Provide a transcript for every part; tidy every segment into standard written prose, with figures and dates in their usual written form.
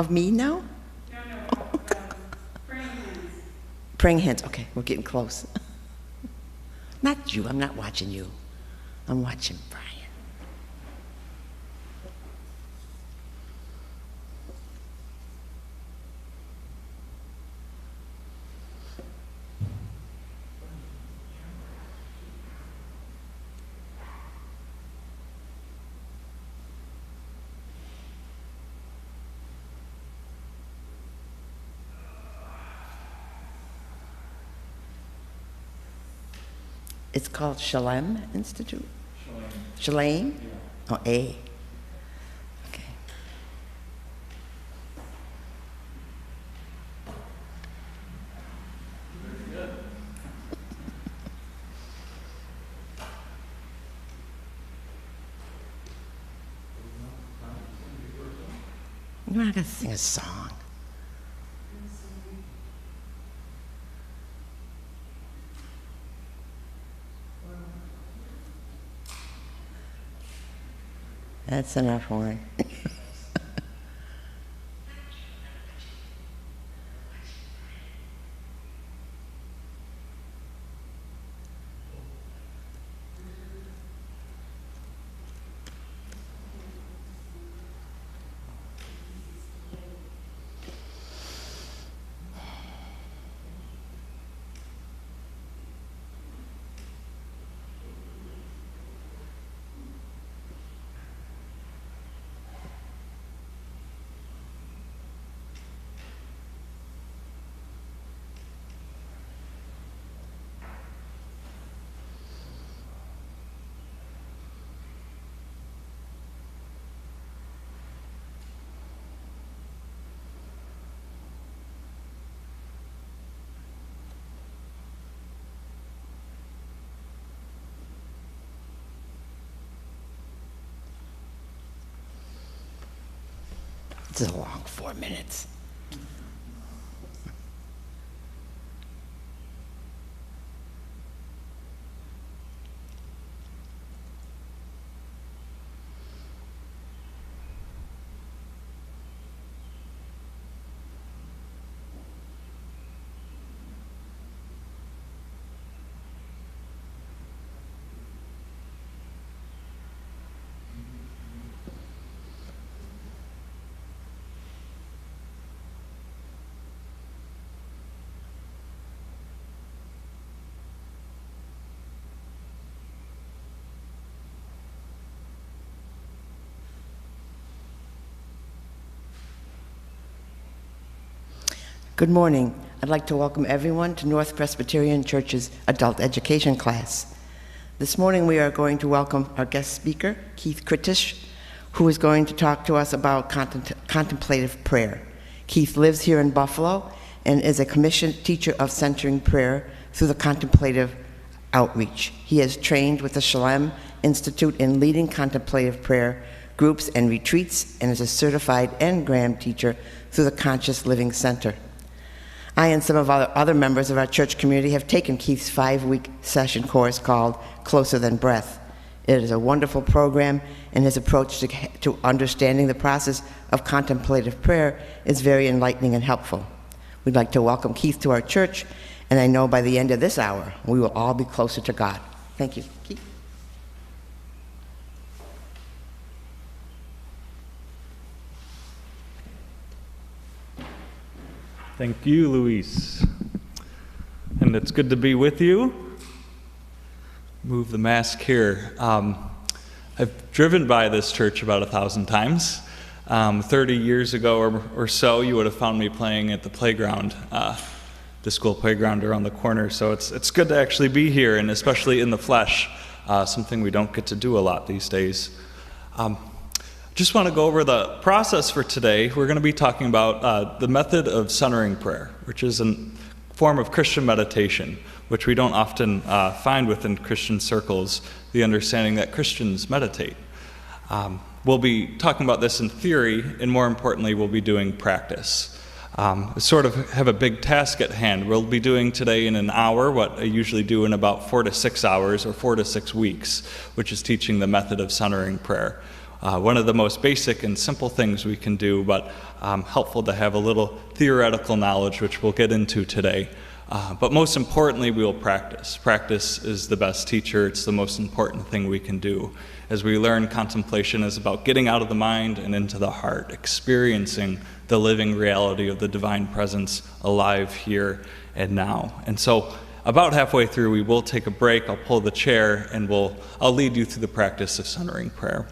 Of me now? No, praying hands. Praying hands. Okay, we're getting close. Not you. I'm not watching you. I'm watching Brian. It's called Shalem Institute? Shalem? Yeah. Oh, A. Okay. You're not going to sing a song. That's enough horn. This is a long 4 minutes. Good morning. I'd like to welcome everyone to North Presbyterian Church's adult education class. This morning we are going to welcome our guest speaker, Keith Kristich, who is going to talk to us about contemplative prayer. Keith lives here in Buffalo and is a commissioned teacher of centering prayer through the contemplative outreach. He has trained with the Shalem Institute in leading contemplative prayer groups and retreats and is a certified N-Gram teacher through the Conscious Living Center. I and some of our other members of our church community have taken Keith's 5-week session course called Closer Than Breath. It is a wonderful program, and his approach to understanding the process of contemplative prayer is very enlightening and helpful. We'd like to welcome Keith to our church, and I know by the end of this hour, we will all be closer to God. Thank you. Keith? Thank you, Luis. And it's good to be with you. Move the mask here. I've driven by this church about 1,000 times. 30 years ago or so, you would have found me playing at the playground, the school playground around the corner. So it's good to actually be here, and especially in the flesh, something we don't get to do a lot these days. Just want to go over the process for today. We're going to be talking about the method of centering prayer, which is a form of Christian meditation, which we don't often find within Christian circles, the understanding that Christians meditate. We'll be talking about this in theory, and more importantly, we'll be doing practice. Sort of have a big task at hand. We'll be doing today in an hour what I usually do in about 4 to 6 hours or 4 to 6 weeks, which is teaching the method of centering prayer. one of the most basic and simple things we can do, but helpful to have a little theoretical knowledge, which we'll get into today. But most importantly, we will practice. Practice is the best teacher. It's the most important thing we can do. As we learn, contemplation is about getting out of the mind and into the heart, experiencing the living reality of the divine presence alive here and now. And so about halfway through, we will take a break. I'll pull the chair, and I'll lead you through the practice of centering prayer.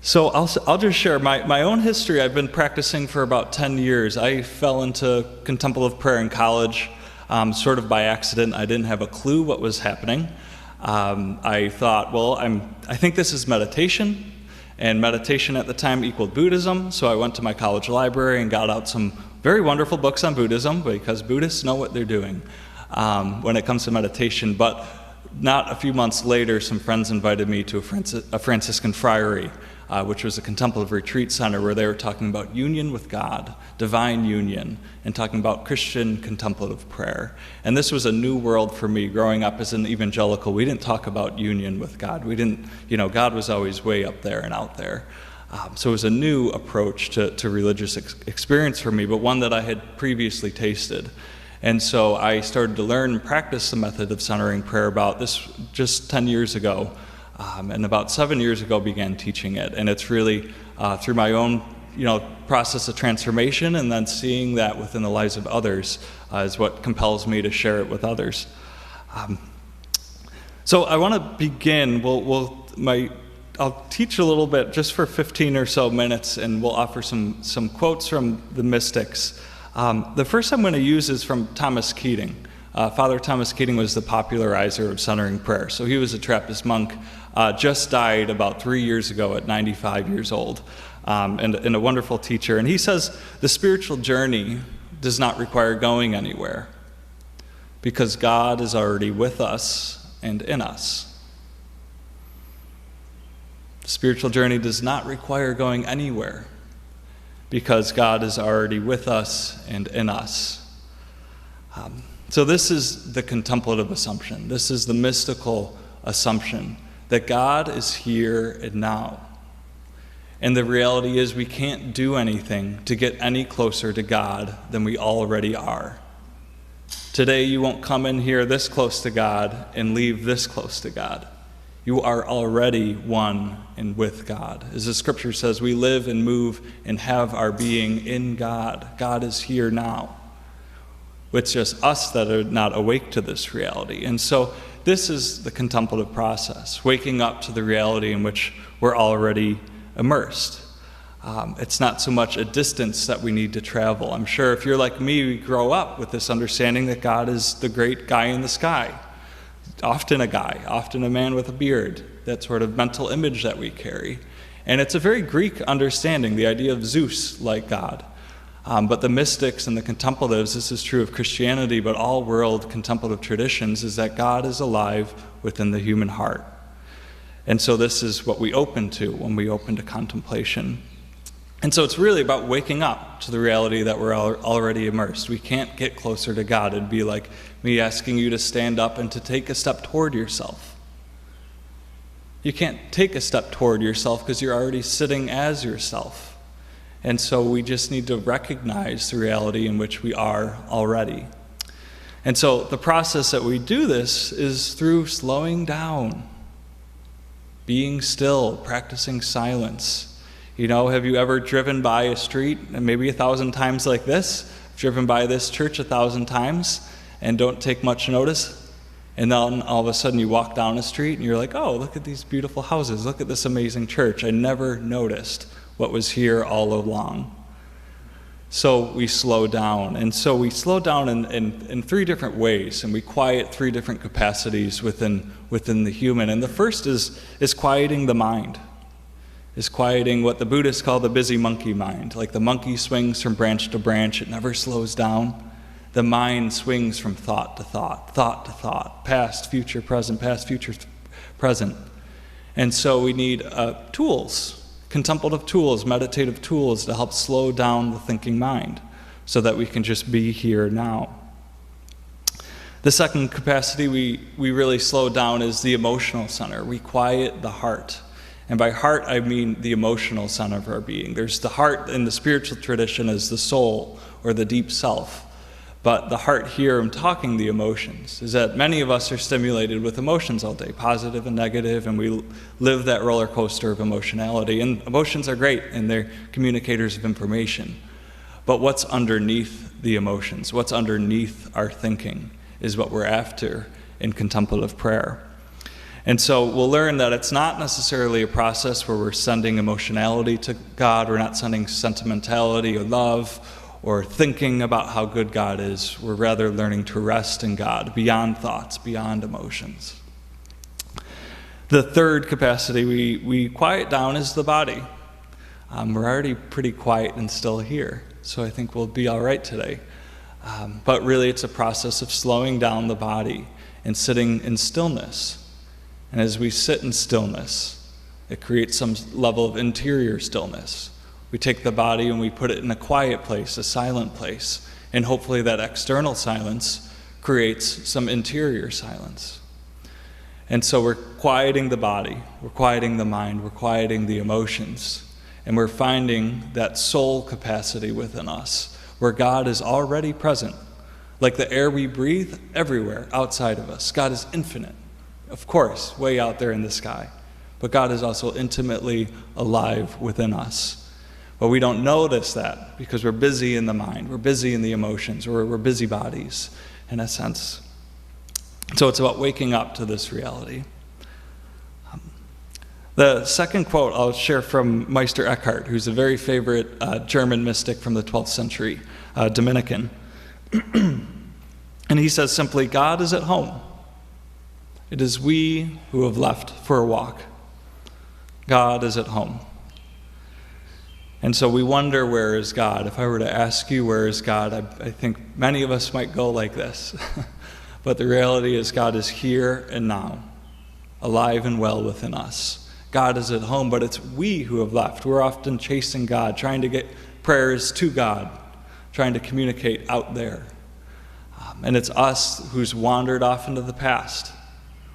So I'll just share my own history. I've been practicing for about 10 years. I fell into contemplative prayer in college, sort of by accident. I didn't have a clue what was happening. I thought, well, I think this is meditation, and meditation at the time equaled Buddhism, so I went to my college library and got out some very wonderful books on Buddhism, because Buddhists know what they're doing when it comes to meditation. But not a few months later, some friends invited me to a Franciscan friary, which was a contemplative retreat center where they were talking about union with God, divine union, and talking about Christian contemplative prayer. And this was a new world for me. Growing up as an evangelical, we didn't talk about union with God. We didn't, God was always way up there and out there. So it was a new approach to religious experience for me, but one that I had previously tasted. And so I started to learn and practice the method of centering prayer about this just 10 years ago. And about 7 years ago began teaching it. And it's really through my own process of transformation, and then seeing that within the lives of others is what compels me to share it with others. So I want to begin. I'll teach a little bit just for 15 or so minutes, and we'll offer some quotes from the mystics. The first I'm going to use is from Thomas Keating. Father Thomas Keating was the popularizer of centering prayer. So he was a Trappist monk, just died about 3 years ago at 95 years old, and a wonderful teacher. And he says, the spiritual journey does not require going anywhere, because God is already with us and in us. The spiritual journey does not require going anywhere, because God is already with us and in us. So this is the contemplative assumption. This is the mystical assumption that God is here and now. And the reality is we can't do anything to get any closer to God than we already are. Today you won't come in here this close to God and leave this close to God. You are already one and with God. As the scripture says, we live and move and have our being in God. God is here now. It's just us that are not awake to this reality. And so this is the contemplative process, waking up to the reality in which we're already immersed. It's not so much a distance that we need to travel. I'm sure if you're like me, we grow up with this understanding that God is the great guy in the sky. Often a guy, often a man with a beard, that sort of mental image that we carry. And it's a very Greek understanding, the idea of Zeus like God. But the mystics and the contemplatives, this is true of Christianity, but all world contemplative traditions, is that God is alive within the human heart. And so this is what we open to when we open to contemplation. And so it's really about waking up to the reality that we're already immersed. We can't get closer to God. It'd be like me asking you to stand up and to take a step toward yourself. You can't take a step toward yourself because you're already sitting as yourself. And so we just need to recognize the reality in which we are already. And so the process that we do this is through slowing down, being still, practicing silence. You know, have you ever driven by a street, and maybe 1,000 times like this, driven by this church 1,000 times and don't take much notice? And then all of a sudden you walk down a street and you're like, oh, look at these beautiful houses. Look at this amazing church. I never noticed what was here all along. So we slow down. And so we slow down in three different ways, and we quiet three different capacities within the human. And the first is quieting the mind. Is quieting what the Buddhists call the busy monkey mind. Like the monkey swings from branch to branch, it never slows down. The mind swings from thought to thought, past, future, present, past, future, present. And so we need tools, contemplative tools, meditative tools to help slow down the thinking mind so that we can just be here now. The second capacity we really slow down is the emotional center. We quiet the heart. And by heart, I mean the emotional center of our being. There's the heart in the spiritual tradition as the soul or the deep self. But the heart here, I'm talking the emotions, is that many of us are stimulated with emotions all day, positive and negative, and we live that roller coaster of emotionality. And emotions are great, and they're communicators of information. But what's underneath the emotions, what's underneath our thinking, is what we're after in contemplative prayer. And so we'll learn that it's not necessarily a process where we're sending emotionality to God, we're not sending sentimentality or love or thinking about how good God is. We're rather learning to rest in God, beyond thoughts, beyond emotions. The third capacity we quiet down is the body. We're already pretty quiet and still here, so I think we'll be all right today. But really it's a process of slowing down the body and sitting in stillness. And as we sit in stillness, it creates some level of interior stillness. We take the body and we put it in a quiet place, a silent place, and hopefully that external silence creates some interior silence. And so we're quieting the body, we're quieting the mind, we're quieting the emotions, and we're finding that soul capacity within us, where God is already present. Like the air we breathe, everywhere outside of us. God is infinite, of course, way out there in the sky. But God is also intimately alive within us. But we don't notice that because we're busy in the mind, we're busy in the emotions, or we're busybodies in a sense. So it's about waking up to this reality. The second quote I'll share from Meister Eckhart, who's a very favorite German mystic from the 12th century, Dominican. And he says simply, God is at home. It is we who have left for a walk. God is at home. And so we wonder, where is God? If I were to ask you, where is God? I think many of us might go like this. But the reality is God is here and now, alive and well within us. God is at home, but it's we who have left. We're often chasing God, trying to get prayers to God, trying to communicate out there. And it's us who's wandered off into the past,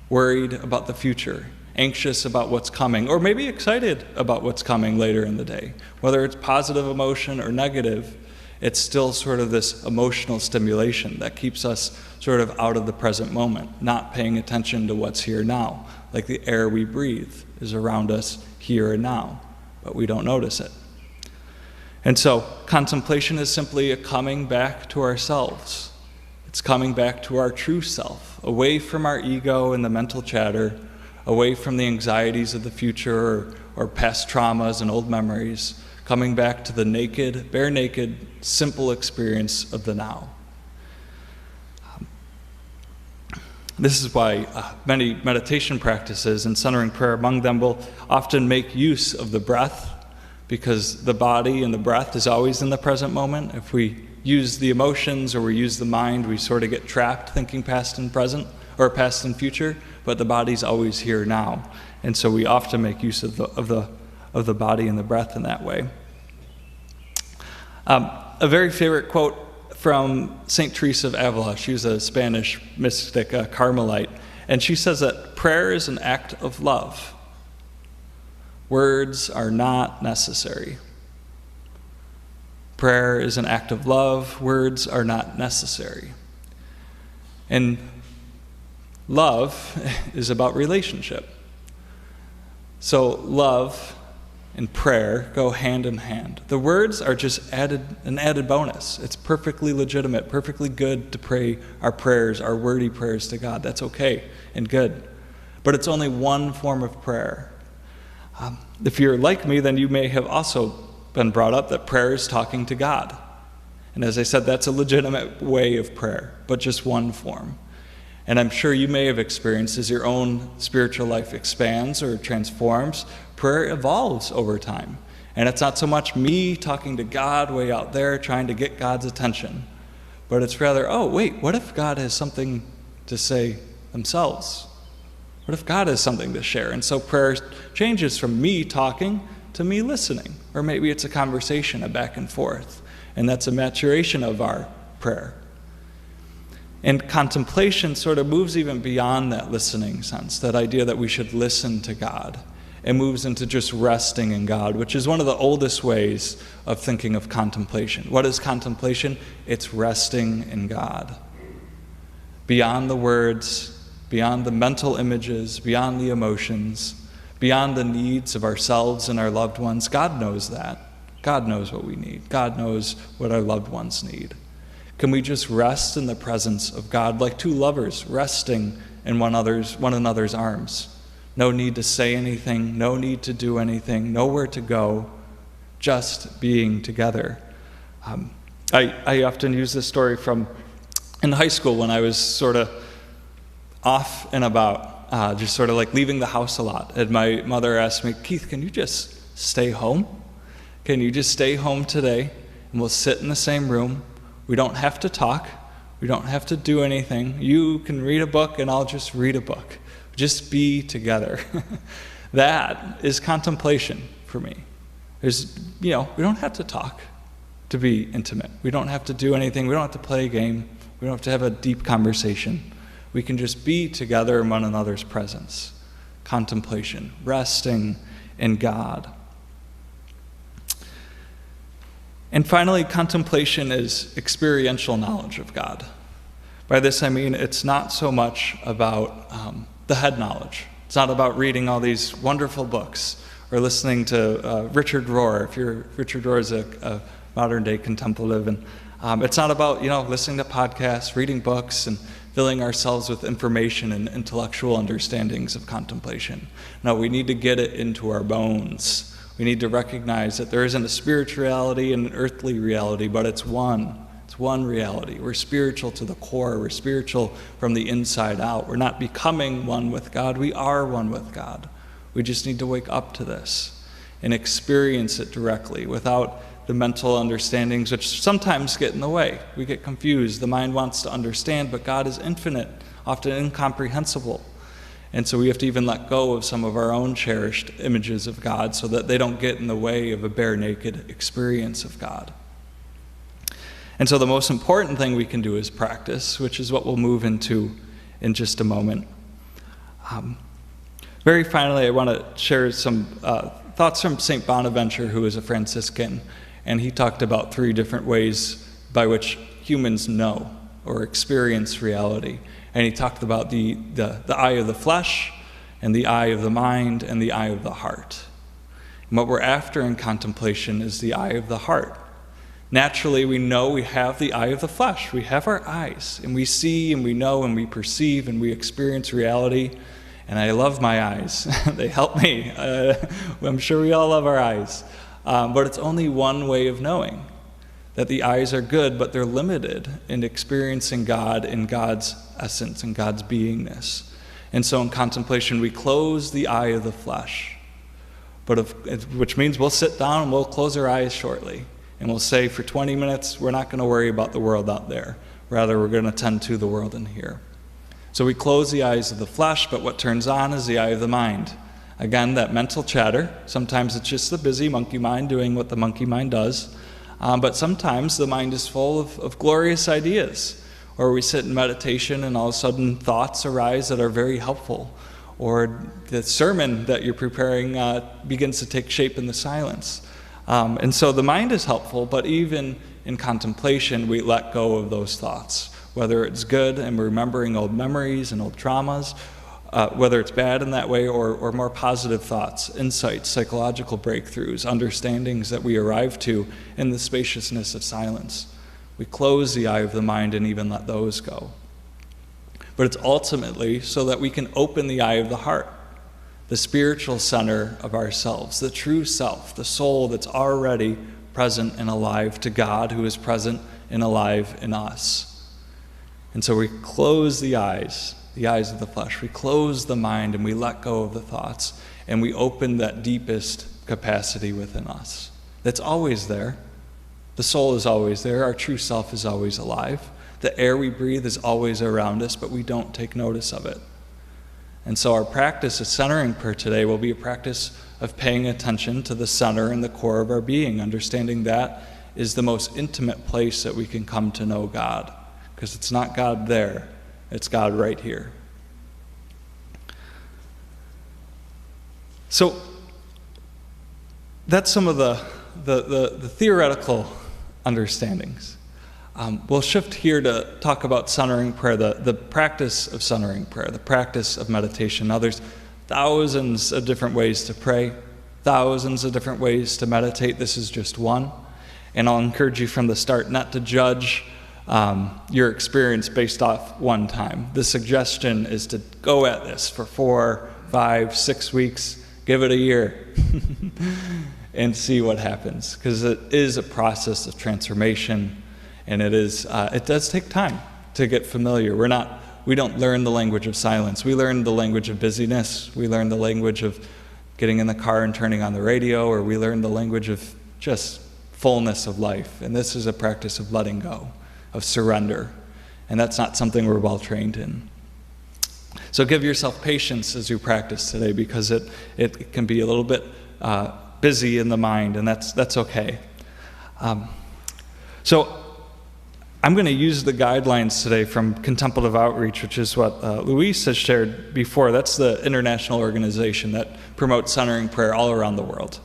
worried about the future, anxious about what's coming, or maybe excited about what's coming later in the day. Whether it's positive emotion or negative, it's still sort of this emotional stimulation that keeps us sort of out of the present moment, not paying attention to what's here now. Like the air we breathe is around us here and now, but we don't notice it. And so contemplation is simply a coming back to ourselves. It's coming back to our true self, away from our ego and the mental chatter, away from the anxieties of the future or past traumas and old memories, coming back to the naked, bare naked, simple experience of the now. This is why many meditation practices and centering prayer among them will often make use of the breath, because the body and the breath is always in the present moment. If we use the emotions or we use the mind, we sort of get trapped thinking past and present, or past and future, but the body's always here now. And so we often make use of the body and the breath in that way. A very favorite quote from St. Teresa of Avila. She was a Spanish mystic, a Carmelite, and she says that prayer is an act of love. Words are not necessary. Prayer is an act of love. Words are not necessary. And love is about relationship. So love and prayer go hand in hand. The words are just an added bonus. It's perfectly legitimate, perfectly good to pray our prayers, our wordy prayers to God. That's okay and good. But it's only one form of prayer. If you're like me, then you may have also been brought up that prayer is talking to God. And as I said, that's a legitimate way of prayer, but just one form. And I'm sure you may have experienced, as your own spiritual life expands or transforms, prayer evolves over time. And it's not so much me talking to God way out there, trying to get God's attention, but it's rather, oh, wait, what if God has something to say themselves? What if God has something to share? And so prayer changes from me talking to me listening. Or maybe it's a conversation, a back and forth. And that's a maturation of our prayer. And contemplation sort of moves even beyond that listening sense, that idea that we should listen to God. It moves into just resting in God, which is one of the oldest ways of thinking of contemplation. What is contemplation? It's resting in God. Beyond the words, beyond the mental images, beyond the emotions, beyond the needs of ourselves and our loved ones, God knows that. God knows what we need. God knows what our loved ones need. Can we just rest in the presence of God like two lovers resting in one another's arms? No need to say anything, no need to do anything, nowhere to go, just being together. I often use this story from in high school when I was sort of off and about, just sort of like leaving the house a lot. And my mother asked me, Keith, can you just stay home? Can you just stay home today and we'll sit in the same room? We don't have to talk. We don't have to do anything. You can read a book and I'll just read a book. Just be together. That is contemplation for me. We don't have to talk to be intimate. We don't have to do anything. We don't have to play a game. We don't have to have a deep conversation. We can just be together in one another's presence. Contemplation, resting in God. And finally, contemplation is experiential knowledge of God. By this I mean it's not so much about the head knowledge. It's not about reading all these wonderful books or listening to Richard Rohr. Richard Rohr is a modern-day contemplative, and it's not about listening to podcasts, reading books, and filling ourselves with information and intellectual understandings of contemplation. No, we need to get it into our bones. We need to recognize that there isn't a spiritual reality and an earthly reality, but it's one. It's one reality. We're spiritual to the core. We're spiritual from the inside out. We're not becoming one with God. We are one with God. We just need to wake up to this and experience it directly without the mental understandings, which sometimes get in the way. We get confused. The mind wants to understand, but God is infinite, often incomprehensible. And so we have to even let go of some of our own cherished images of God so that they don't get in the way of a bare naked experience of God. And so the most important thing we can do is practice, which is what we'll move into in just a moment. Very finally, I want to share some thoughts from St. Bonaventure, who is a Franciscan, and he talked about 3 different ways by which humans know or experience reality. And he talked about the eye of the flesh, and the eye of the mind, and the eye of the heart. And what we're after in contemplation is the eye of the heart. Naturally, we know we have the eye of the flesh. We have our eyes, and we see, and we know, and we perceive, and we experience reality. And I love my eyes. They help me. I'm sure we all love our eyes. But it's only one way of knowing. That the eyes are good, but they're limited in experiencing God in God's essence and God's beingness. And so in contemplation, we close the eye of the flesh, which means we'll sit down and we'll close our eyes shortly. And we'll say for 20 minutes, we're not going to worry about the world out there. Rather, we're going to tend to the world in here. So we close the eyes of the flesh, but what turns on is the eye of the mind. Again, that mental chatter. Sometimes it's just the busy monkey mind doing what the monkey mind does. But sometimes the mind is full of glorious ideas. Or we sit in meditation and all of a sudden thoughts arise that are very helpful. Or the sermon that you're preparing begins to take shape in the silence. And so the mind is helpful, but even in contemplation, we let go of those thoughts. Whether it's good and we're remembering old memories and old traumas, whether it's bad in that way or more positive thoughts, insights, psychological breakthroughs, understandings that we arrive to in the spaciousness of silence. We close the eye of the mind and even let those go. But it's ultimately so that we can open the eye of the heart, the spiritual center of ourselves, the true self, the soul that's already present and alive to God, who is present and alive in us. And so we close the eyes of the flesh. We close the mind and we let go of the thoughts, and we open that deepest capacity within us that's always there. The soul is always there. Our true self is always alive. The air we breathe is always around us, but we don't take notice of it. And so our practice of centering prayer today will be a practice of paying attention to the center and the core of our being, understanding that is the most intimate place that we can come to know God. because it's not God there, it's God right here. So that's some of the theoretical understandings. We'll shift here to talk about centering prayer, the practice of centering prayer, the practice of meditation. Now, there's thousands of different ways to pray, thousands of different ways to meditate. This is just one. And I'll encourage you from the start not to judge your experience based off one time. The suggestion is to go at this for 4, 5, 6 weeks, give it a year, and see what happens. Because it is a process of transformation, and it does take time to get familiar. We don't learn the language of silence. We learn the language of busyness. We learn the language of getting in the car and turning on the radio, or we learn the language of just fullness of life. And this is a practice of letting go, of surrender. And that's not something we're well trained in. So give yourself patience as you practice today, because it can be a little bit busy in the mind, and that's okay. So I'm going to use the guidelines today from Contemplative Outreach, which is what Luis has shared before. That's the international organization that promotes centering prayer all around the world.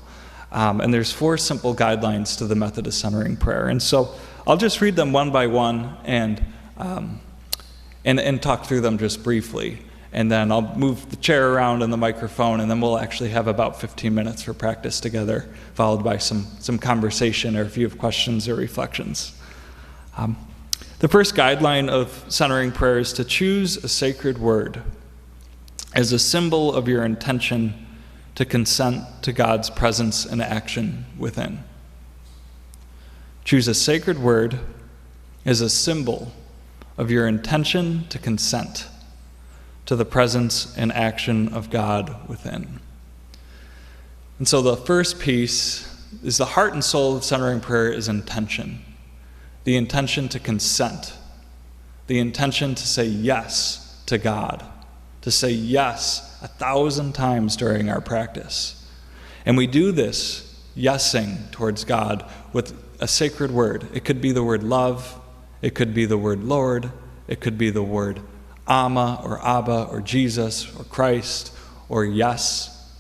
And there's 4 simple guidelines to the method of centering prayer. And so I'll just read them one by one and talk through them just briefly. And then I'll move the chair around and the microphone, and then we'll actually have about 15 minutes for practice together, followed by some conversation or if you have questions or reflections. The first guideline of centering prayer is to choose a sacred word as a symbol of your intention to consent to God's presence and action within. Choose a sacred word as a symbol of your intention to consent to the presence and action of God within. And so the first piece is the heart and soul of centering prayer is intention. The intention to consent. The intention to say yes to God. To say yes 1,000 times during our practice. And we do this yesing towards God with a sacred word. It could be the word love. It could be the word Lord. It could be the word Amma or Abba or Jesus or Christ or yes.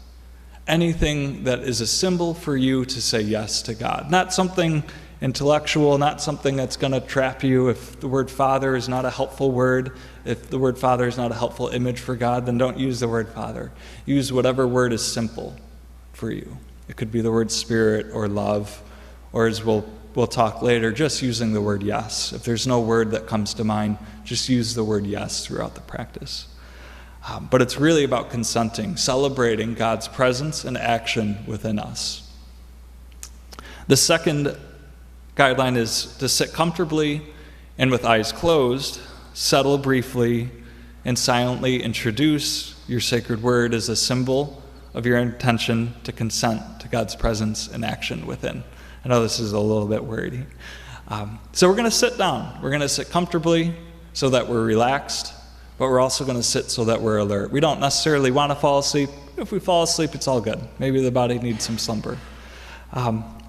Anything that is a symbol for you to say yes to God. Not something intellectual, not something that's going to trap you. If the word Father is not a helpful word, if the word Father is not a helpful image for God, then don't use the word Father. Use whatever word is simple for you. It could be the word Spirit or love, or as we'll talk later, just using the word yes. If there's no word that comes to mind, just use the word yes throughout the practice. But it's really about consenting, celebrating God's presence and action within us. The second guideline is to sit comfortably and with eyes closed, settle briefly, and silently introduce your sacred word as a symbol of your intention to consent to God's presence and action within. I know this is a little bit wordy. So we're going to sit down. We're going to sit comfortably so that we're relaxed, but we're also going to sit so that we're alert. We don't necessarily want to fall asleep. If we fall asleep, it's all good. Maybe the body needs some slumber.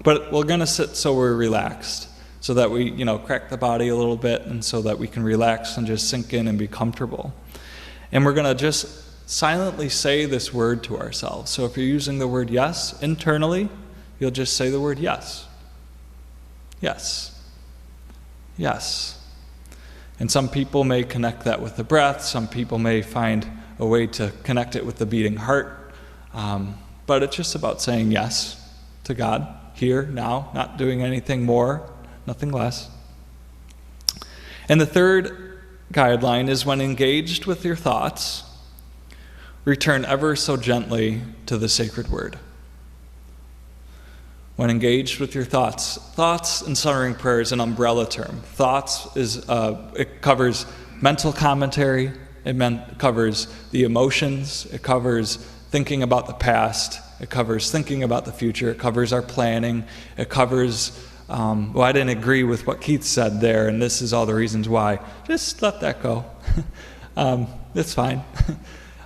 But we're going to sit so we're relaxed, so that we, crack the body a little bit, and so that we can relax and just sink in and be comfortable. And we're going to just silently say this word to ourselves. So if you're using the word yes internally, you'll just say the word yes. Yes. Yes. And some people may connect that with the breath. Some people may find a way to connect it with the beating heart. But it's just about saying yes to God here, now, not doing anything more, nothing less. And the third guideline is when engaged with your thoughts, return ever so gently to the sacred word. When engaged with your thoughts in centering prayer is an umbrella term. Thoughts it covers mental commentary, it covers the emotions, it covers thinking about the past, it covers thinking about the future, it covers our planning, it covers, I didn't agree with what Keith said there, and this is all the reasons why. Just let that go. It's fine.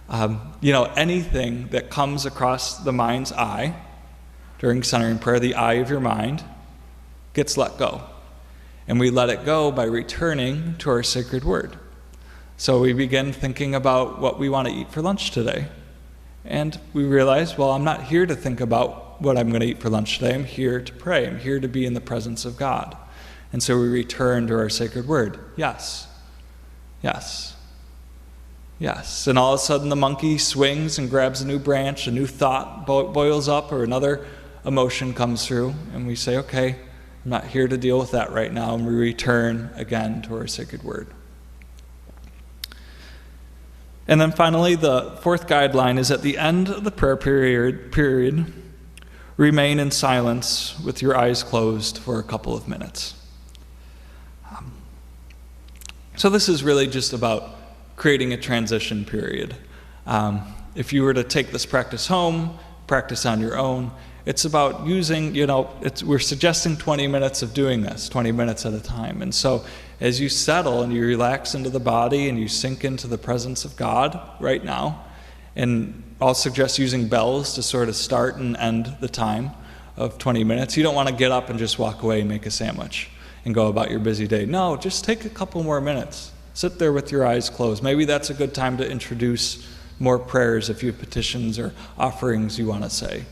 Anything that comes across the mind's eye during centering prayer, the eye of your mind, gets let go. And we let it go by returning to our sacred word. So we begin thinking about what we want to eat for lunch today. And we realize, well, I'm not here to think about what I'm going to eat for lunch today. I'm here to pray. I'm here to be in the presence of God. And so we return to our sacred word. Yes. Yes. Yes. And all of a sudden the monkey swings and grabs a new branch, a new thought boils up, or another emotion comes through, and we say, okay, I'm not here to deal with that right now, and we return again to our sacred word. And then finally, the fourth guideline is at the end of the prayer period, remain in silence with your eyes closed for a couple of minutes. So this is really just about creating a transition period. If you were to take this practice home, practice on your own, it's about using, we're suggesting 20 minutes of doing this, 20 minutes at a time. And so as you settle and you relax into the body and you sink into the presence of God right now, and I'll suggest using bells to sort of start and end the time of 20 minutes. You don't want to get up and just walk away and make a sandwich and go about your busy day. No, just take a couple more minutes. Sit there with your eyes closed. Maybe that's a good time to introduce more prayers if you have petitions or offerings you want to say.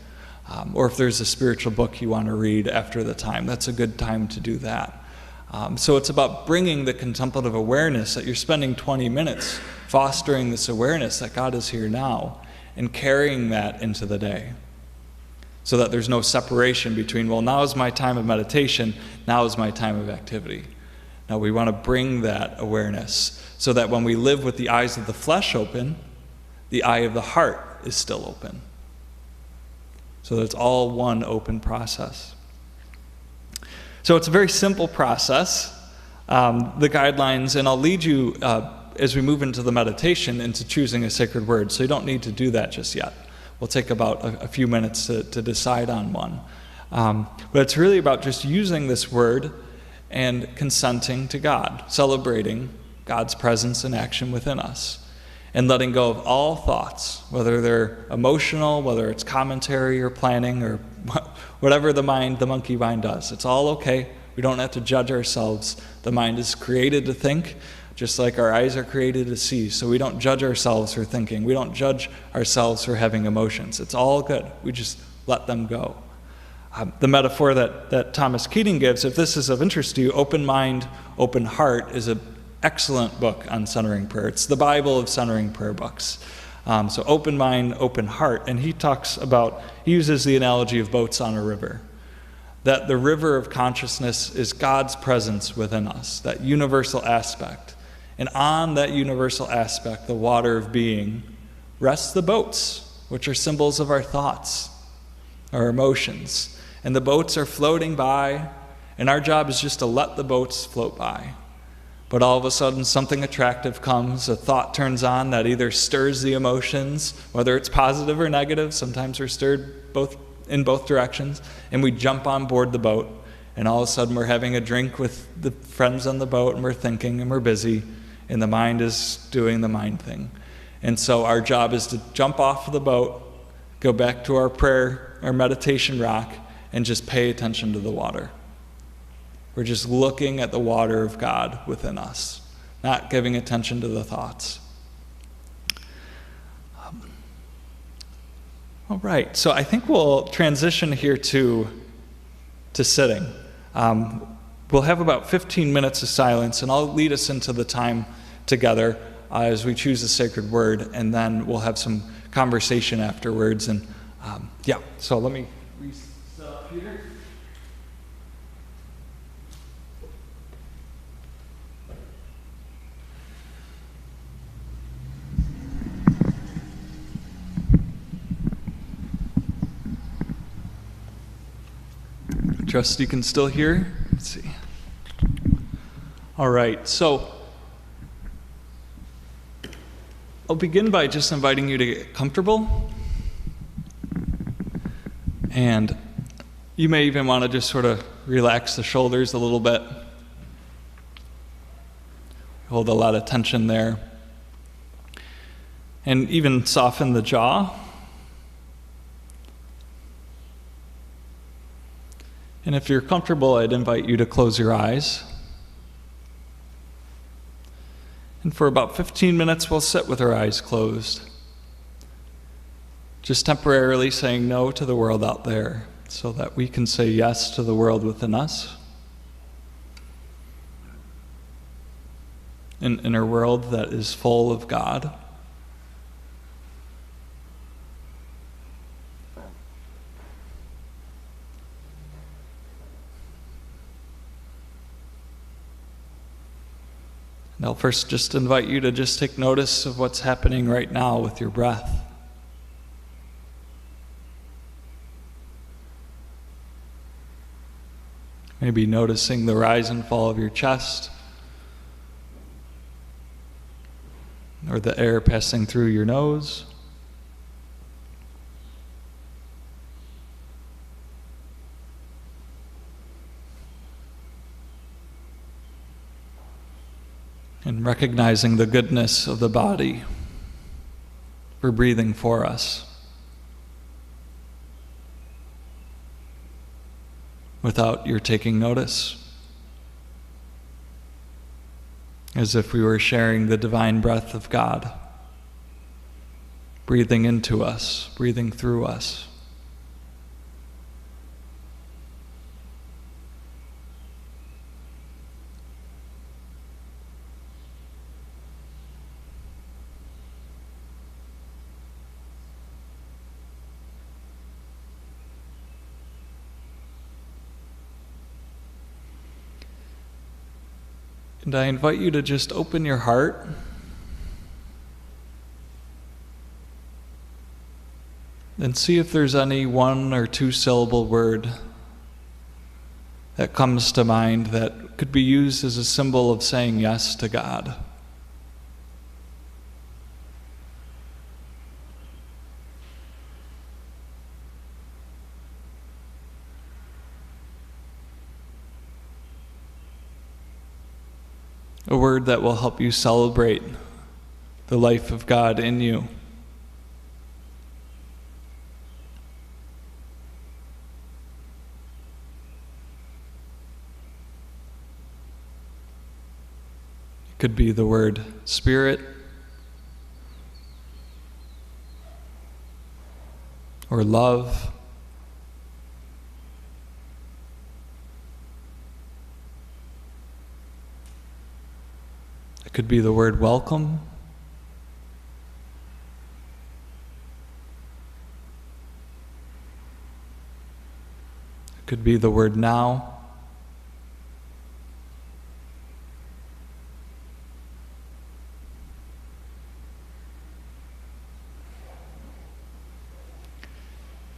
Or if there's a spiritual book you want to read after the time, that's a good time to do that. So it's about bringing the contemplative awareness that you're spending 20 minutes fostering this awareness that God is here now and carrying that into the day. So that there's no separation between, well, now is my time of meditation, now is my time of activity. No, we want to bring that awareness so that when we live with the eyes of the flesh open, the eye of the heart is still open. So that it's all one open process. So it's a very simple process, the guidelines, and I'll lead you as we move into the meditation into choosing a sacred word. So you don't need to do that just yet. We'll take about a few minutes to decide on one. But it's really about just using this word and consenting to God, celebrating God's presence and action within us, and letting go of all thoughts, whether they're emotional, whether it's commentary or planning or whatever the monkey mind does. It's all okay. We don't have to judge ourselves. The mind is created to think, just like our eyes are created to see. So we don't judge ourselves for thinking. We don't judge ourselves for having emotions. It's all good. We just let them go. The metaphor that Thomas Keating gives, if this is of interest to you, Open Mind, Open Heart is an excellent book on centering prayer. It's the Bible of centering prayer books. So open mind, open heart. And he uses the analogy of boats on a river. That the river of consciousness is God's presence within us, that universal aspect. And on that universal aspect, the water of being, rests the boats, which are symbols of our thoughts, our emotions. And the boats are floating by, and our job is just to let the boats float by. But all of a sudden, something attractive comes, a thought turns on that either stirs the emotions, whether it's positive or negative. Sometimes we're stirred in both directions, and we jump on board the boat, and all of a sudden we're having a drink with the friends on the boat, and we're thinking, and we're busy, and the mind is doing the mind thing. And so our job is to jump off of the boat, go back to our prayer, our meditation rock, and just pay attention to the water. We're just looking at the water of God within us, not giving attention to the thoughts. All right, so I think we'll transition here to sitting. We'll have about 15 minutes of silence, and I'll lead us into the time together as we choose a sacred word, and then we'll have some conversation afterwards. And so let me set up here. Trust you can still hear? Let's see. All right, so I'll begin by just inviting you to get comfortable. And you may even want to just sort of relax the shoulders a little bit. Hold a lot of tension there. And even soften the jaw. And if you're comfortable, I'd invite you to close your eyes And for about 15 minutes, we'll sit with our eyes closed, just temporarily saying no to the world out there so that we can say yes to the world within us. An inner world that is full of God. And I'll first just invite you to just take notice of what's happening right now with your breath. Maybe noticing the rise and fall of your chest, or the air passing through your nose. And recognizing the goodness of the body for breathing for us, without your taking notice. As if we were sharing the divine breath of God, breathing into us, breathing through us. And I invite you to just open your heart and see if there's any 1 or 2 syllable word that comes to mind that could be used as a symbol of saying yes to God. A word that will help you celebrate the life of God in you. It could be the word spirit, or love, it could be the word welcome. It could be the word now.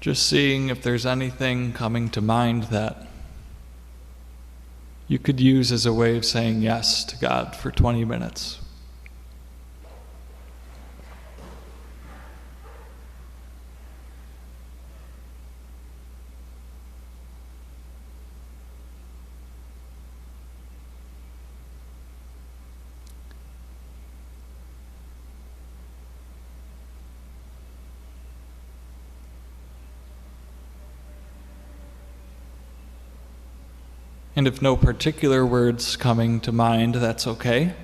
Just seeing if there's anything coming to mind that you could use as a way of saying yes to God for 20 minutes. And if no particular words coming to mind, that's okay.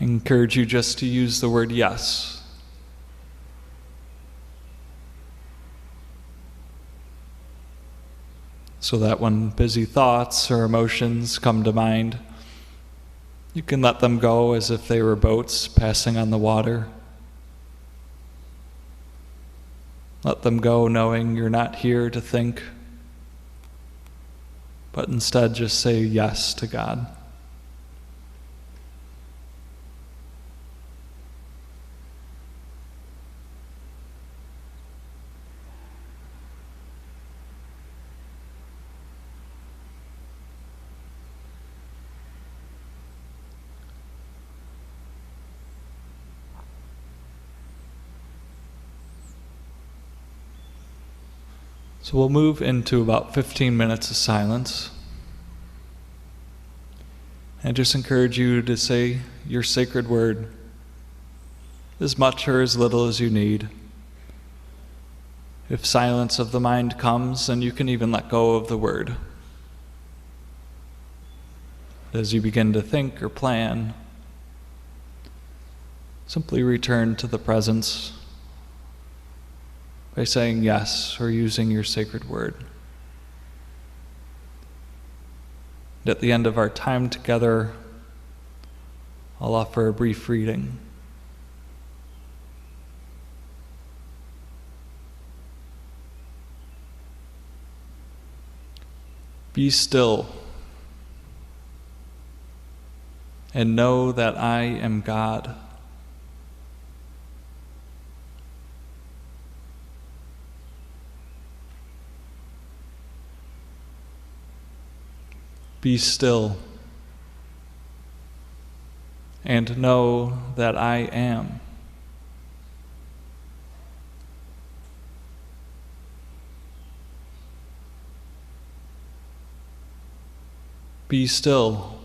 I encourage you just to use the word yes. So that when busy thoughts or emotions come to mind, you can let them go as if they were boats passing on the water. Let them go knowing you're not here to think, but instead just say yes to God. So we'll move into about 15 minutes of silence. And just encourage you to say your sacred word, as much or as little as you need. If silence of the mind comes, then you can even let go of the word. As you begin to think or plan, simply return to the presence by saying yes or using your sacred word. And at the end of our time together, I'll offer a brief reading. Be still and know that I am God. Be still and know that I am. Be still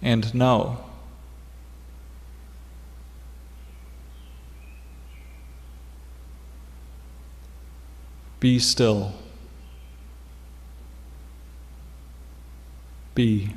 and know. Be still. Be.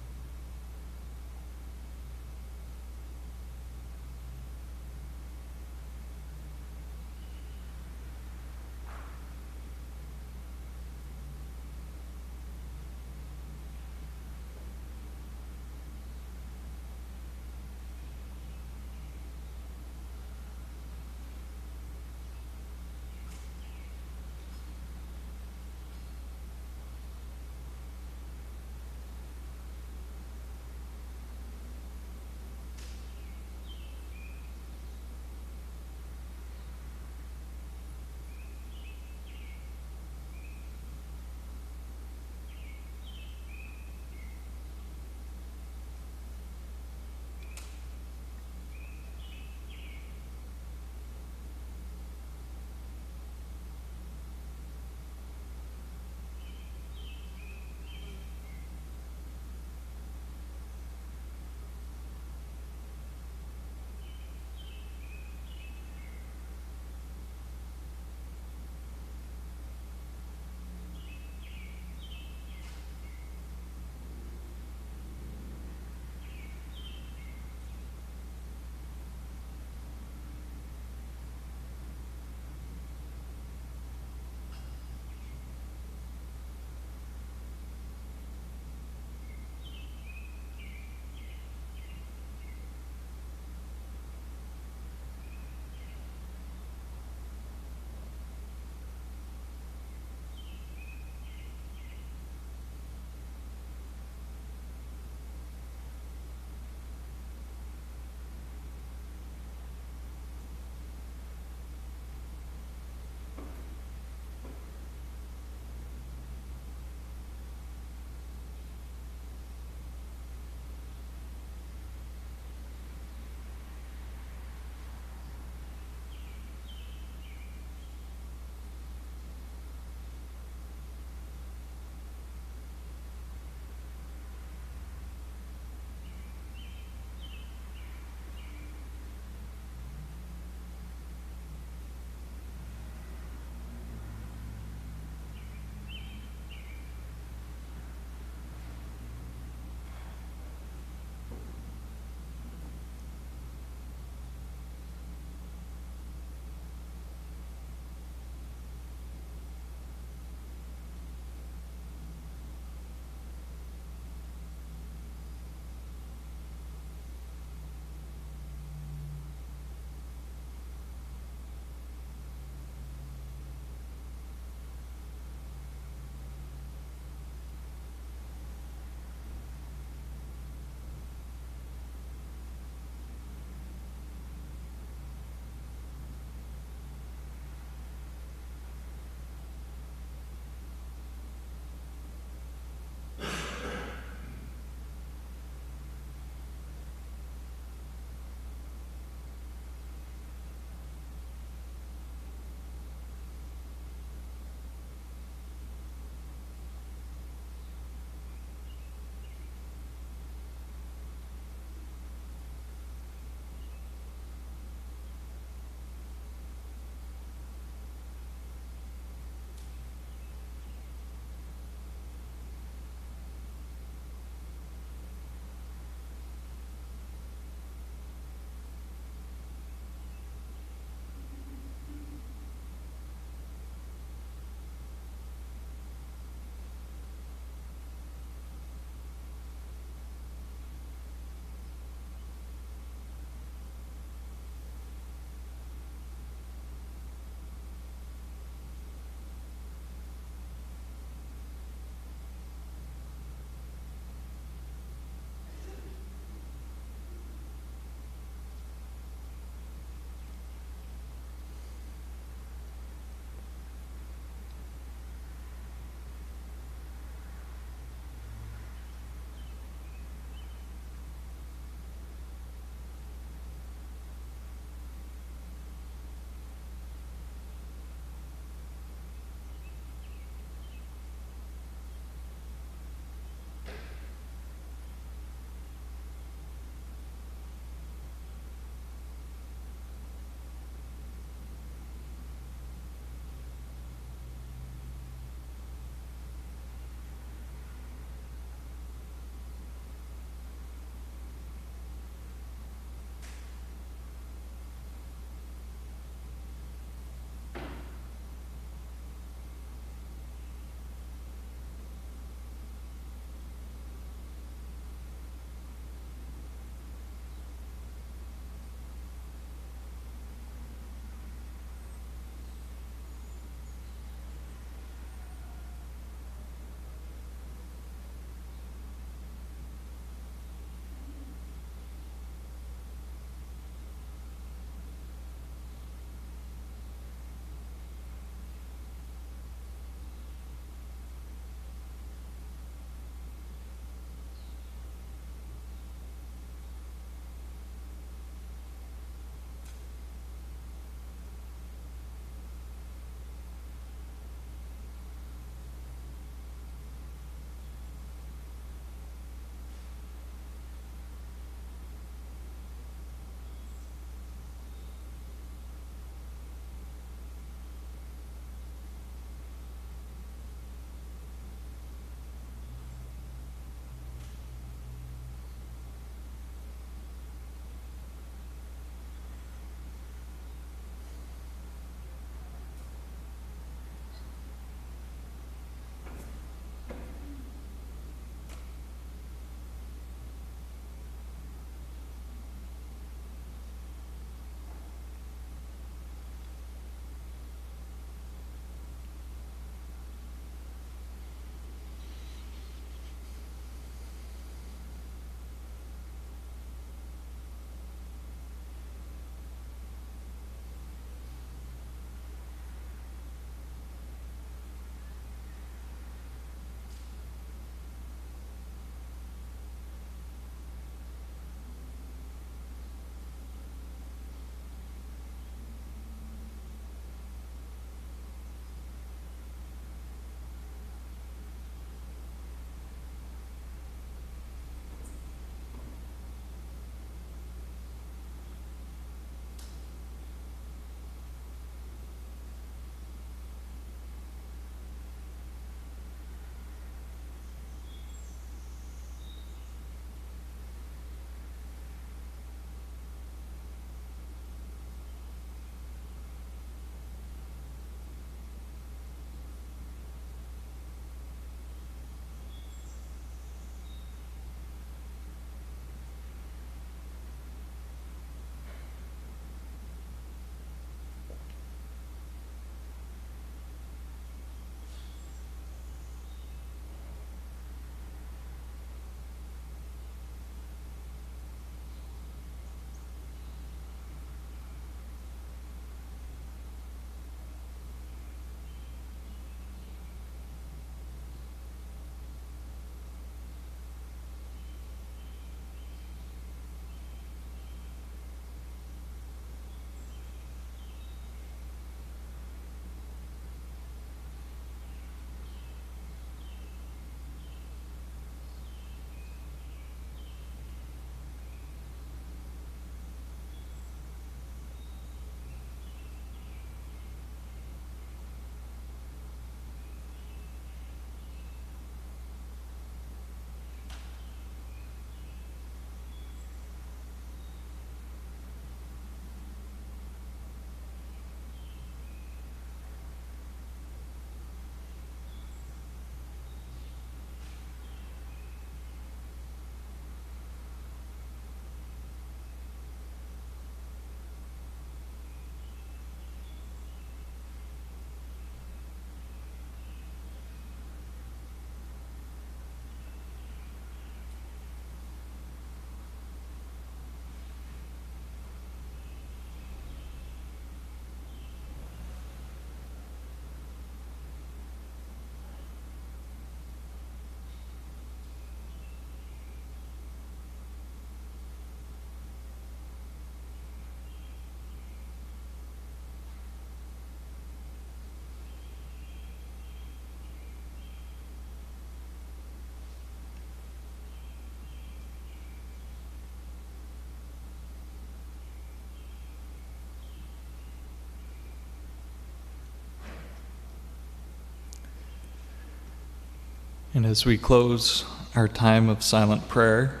And as we close our time of silent prayer,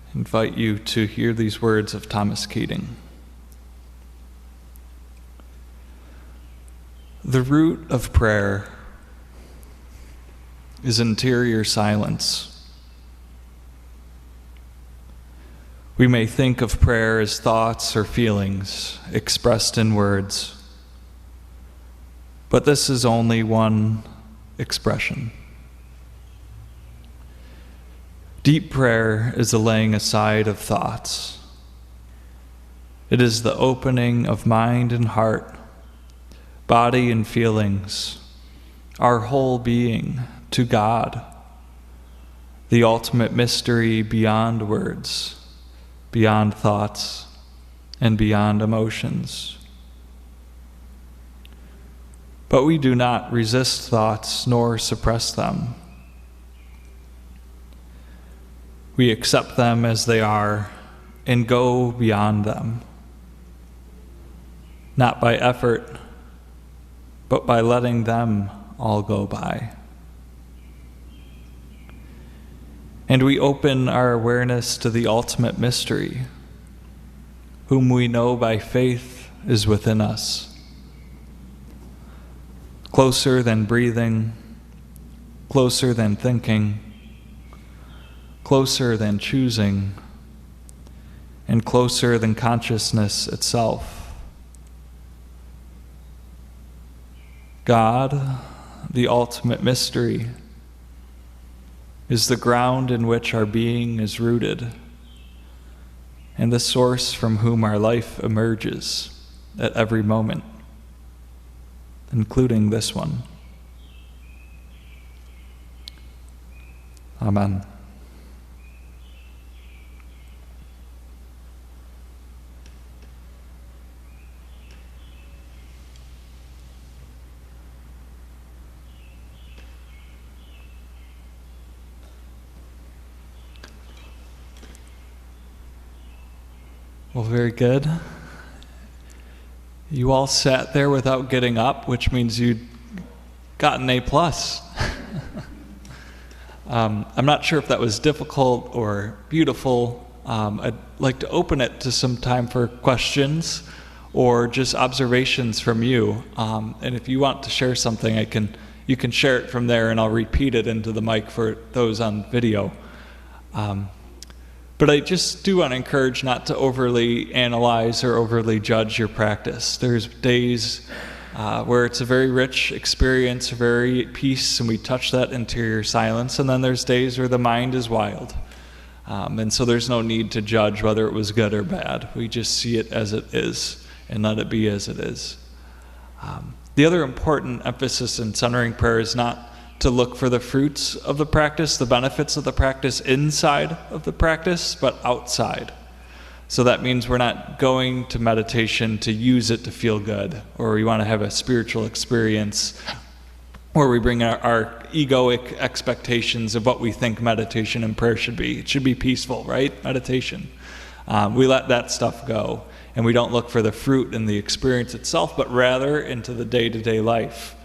I invite you to hear these words of Thomas Keating. The root of prayer is interior silence. We may think of prayer as thoughts or feelings expressed in words, but this is only one expression. Deep prayer is the laying aside of thoughts. It is the opening of mind and heart, body and feelings, our whole being to God, the ultimate mystery beyond words, beyond thoughts, and beyond emotions. But we do not resist thoughts nor suppress them. We accept them as they are and go beyond them, not by effort, but by letting them all go by. And we open our awareness to the ultimate mystery, whom we know by faith is within us, closer than breathing, closer than thinking, closer than choosing, and closer than consciousness itself. God, the ultimate mystery, is the ground in which our being is rooted, and the source from whom our life emerges at every moment, including this one. Amen. Well, very good. You all sat there without getting up, which means you got an A+. I'm not sure if that was difficult or beautiful. I'd like to open it to some time for questions or just observations from you. And if you want to share something, you can share it from there, and I'll repeat it into the mic for those on video. But I just do want to encourage not to overly analyze or overly judge your practice. There's days where it's a very rich experience, very at peace, and we touch that interior silence. And then there's days where the mind is wild. And so there's no need to judge whether it was good or bad. We just see it as it is and let it be as it is. The other important emphasis in centering prayer is not to look for the fruits of the practice, the benefits of the practice inside of the practice, but outside. So that means we're not going to meditation to use it to feel good, or we want to have a spiritual experience, or we bring our egoic expectations of what we think meditation and prayer should be. It should be peaceful, right? Meditation. We let that stuff go, and we don't look for the fruit in the experience itself, but rather into the day-to-day life.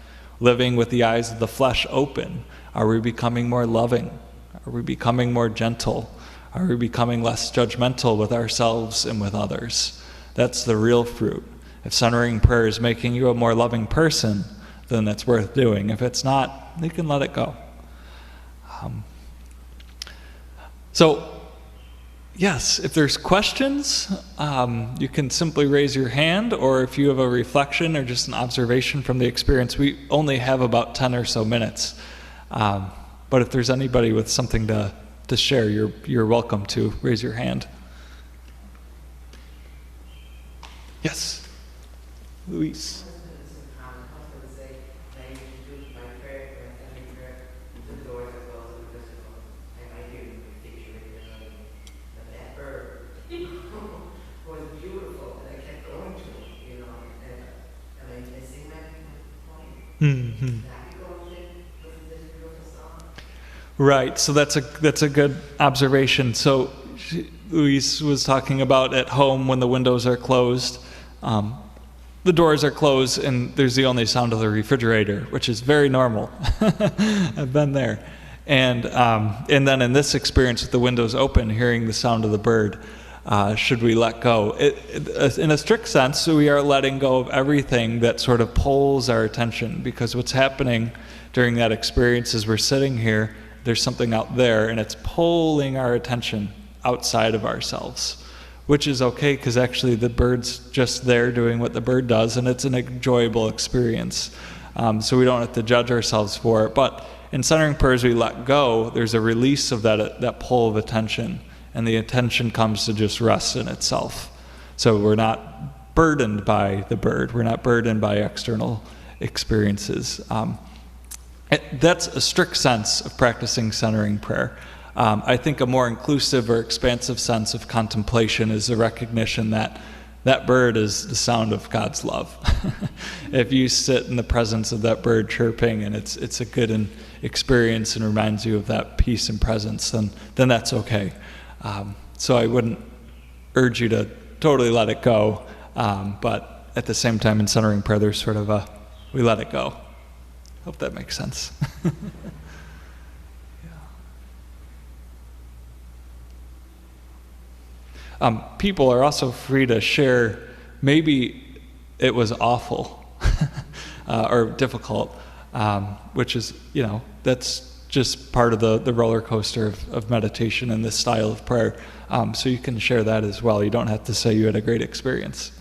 Living with the eyes of the flesh open. Are we becoming more loving? Are we becoming more gentle? Are we becoming less judgmental with ourselves and with others? That's the real fruit. If centering prayer is making you a more loving person, then it's worth doing. If it's not, you can let it go. Yes, if there's questions, you can simply raise your hand, or if you have a reflection or just an observation from the experience. We only have about 10 or so minutes. But if there's anybody with something to share, you're welcome to raise your hand. Yes, Luis. Mm-hmm. Right, so that's a good observation. So Luis was talking about at home when the windows are closed. the doors are closed and there's the only sound of the refrigerator, which is very normal. I've been there. And then in this experience with the windows open, hearing the sound of the bird, should we let go? In a strict sense, we are letting go of everything that sort of pulls our attention, because what's happening during that experience is we're sitting here, there's something out there, and it's pulling our attention outside of ourselves, which is okay, because actually the bird's just there doing what the bird does, and it's an enjoyable experience. So we don't have to judge ourselves for it. But in centering prayer, as we let go, there's a release of that pull of attention, and the attention comes to just rest in itself. So we're not burdened by the bird. We're not burdened by external experiences. That's a strict sense of practicing centering prayer. I think a more inclusive or expansive sense of contemplation is a recognition that that bird is the sound of God's love. If you sit in the presence of that bird chirping and it's a good experience and reminds you of that peace and presence, then that's okay. So I wouldn't urge you to totally let it go, but at the same time in centering prayer, there's sort of we let it go. Hope that makes sense. People are also free to share, maybe it was awful or difficult, which is, that's just part of the roller coaster of meditation and this style of prayer. So you can share that as well. You don't have to say you had a great experience.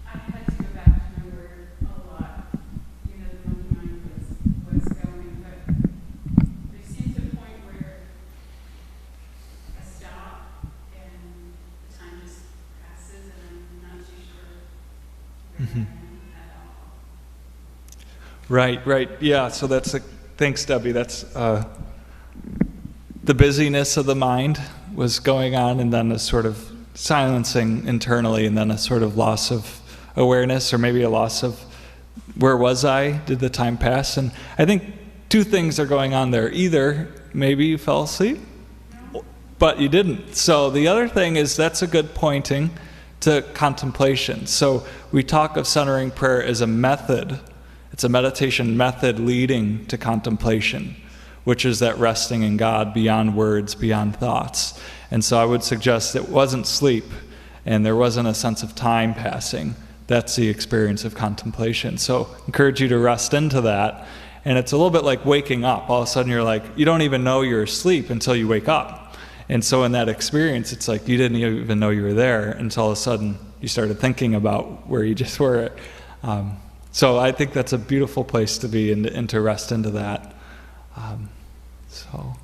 I had to go back to my word a lot. The monkey mind was going, but there seems a point where I stop and the time just passes and I'm not too sure where I am at all. Right. Yeah, so thanks, Debbie. That's the busyness of the mind was going on, and then a sort of silencing internally, and then a sort of loss of awareness, or maybe a loss of where was I? Did the time pass? And I think two things are going on there. Either maybe you fell asleep, but you didn't. So the other thing is that's a good pointing to contemplation. So we talk of centering prayer as a method. It's a meditation method leading to contemplation, which is that resting in God beyond words, beyond thoughts. And so I would suggest it wasn't sleep and there wasn't a sense of time passing. That's the experience of contemplation. So encourage you to rest into that. And it's a little bit like waking up. All of a sudden you're like, you don't even know you're asleep until you wake up. And so in that experience, it's like you didn't even know you were there until all of a sudden you started thinking about where you just were. So I think that's a beautiful place to be and to rest into that. So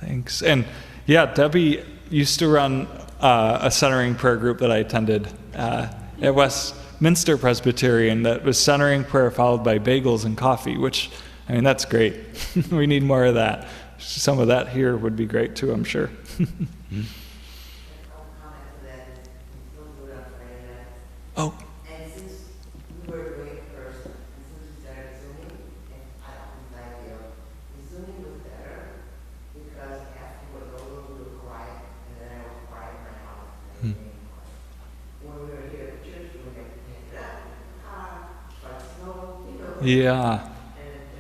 thanks. And yeah, Debbie used to run a centering prayer group that I attended at Westminster Presbyterian that was centering prayer followed by bagels and coffee, which, that's great. We need more of that. Some of that here would be great too, I'm sure. Oh. And since we were doing it first, and since we started Zooming, and I don't like the Zooming was better because afterwards we would cry, and then I would cry in my house. When we were here at church, we would have to pick it up, but snow, Yeah. and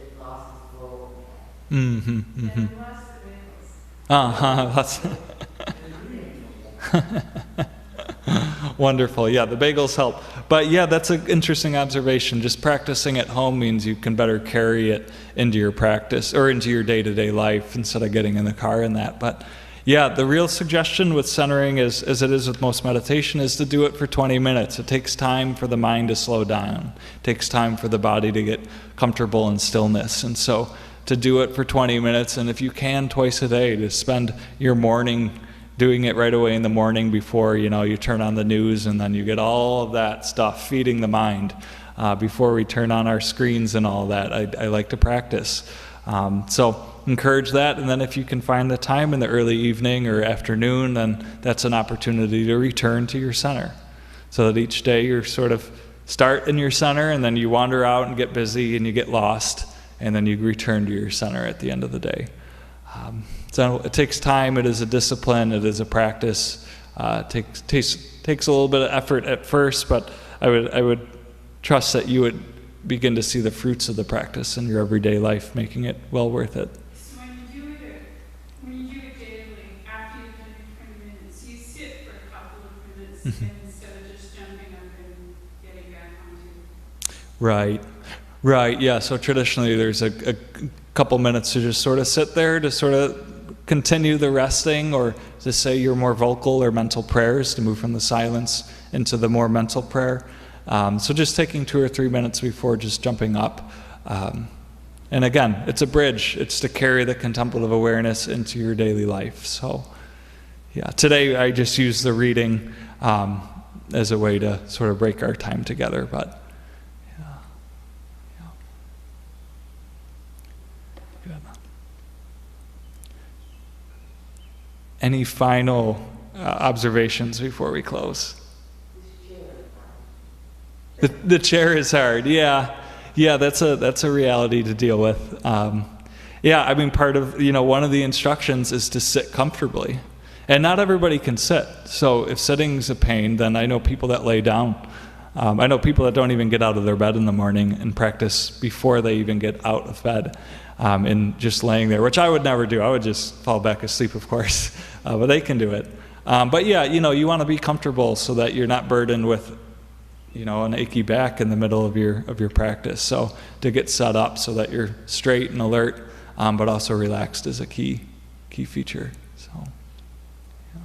it lost its flow. Mm-hmm. And plus the bagels. Wonderful. Yeah, the bagels help. But yeah, that's an interesting observation. Just practicing at home means you can better carry it into your practice or into your day-to-day life instead of getting in the car and that. But yeah, the real suggestion with centering, as it is with most meditation, is to do it for 20 minutes. It takes time for the mind to slow down. It takes time for the body to get comfortable in stillness. And so to do it for 20 minutes, and if you can, twice a day, to spend your morning doing it right away in the morning before you turn on the news, and then you get all of that stuff feeding the mind before we turn on our screens and all that. I like to practice. So encourage that, and then if you can find the time in the early evening or afternoon, then that's an opportunity to return to your center. So that each day you're sort of start in your center, and then you wander out and get busy and you get lost, and then you return to your center at the end of the day. So it takes time, it is a discipline, it is a practice, Takes a little bit of effort at first, but I would trust that you would begin to see the fruits of the practice in your everyday life, making it well worth it. So when you do it daily, after you've done your 20 minutes, you sit for a couple of minutes instead of just jumping up and getting back onto. Right, yeah. So traditionally there's a couple minutes to just sort of sit there to sort of continue the resting, or to say your more vocal or mental prayers, to move from the silence into the more mental prayer. So just taking 2 or 3 minutes before just jumping up. And again, it's a bridge. It's to carry the contemplative awareness into your daily life. So yeah, today I just used the reading as a way to sort of break our time together, but good. Any final observations before we close? The chair is hard. Yeah, that's a reality to deal with. Yeah, I mean, part of, one of the instructions is to sit comfortably, and not everybody can sit. So if sitting's a pain, then I know people that lay down. I know people that don't even get out of their bed in the morning and practice before they even get out of bed, and just laying there, which I would never do. I would just fall back asleep, of course, but they can do it. But yeah, you want to be comfortable so that you're not burdened with an achy back in the middle of your practice. So to get set up so that you're straight and alert, but also relaxed is a key feature. So, yeah.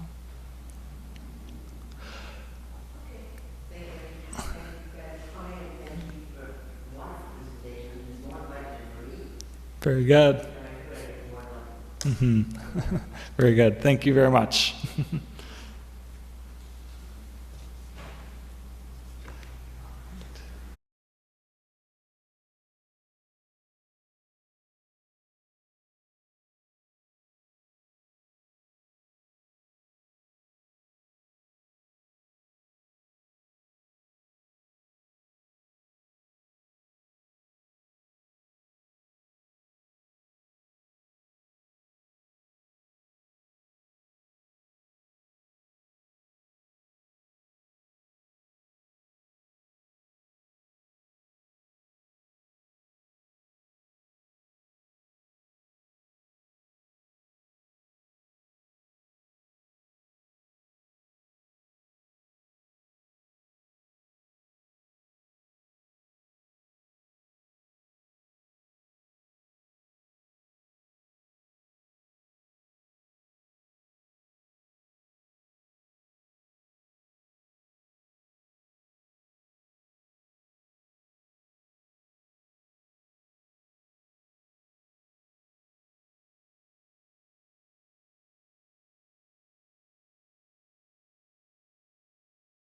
Very good. Very good. Thank you very much.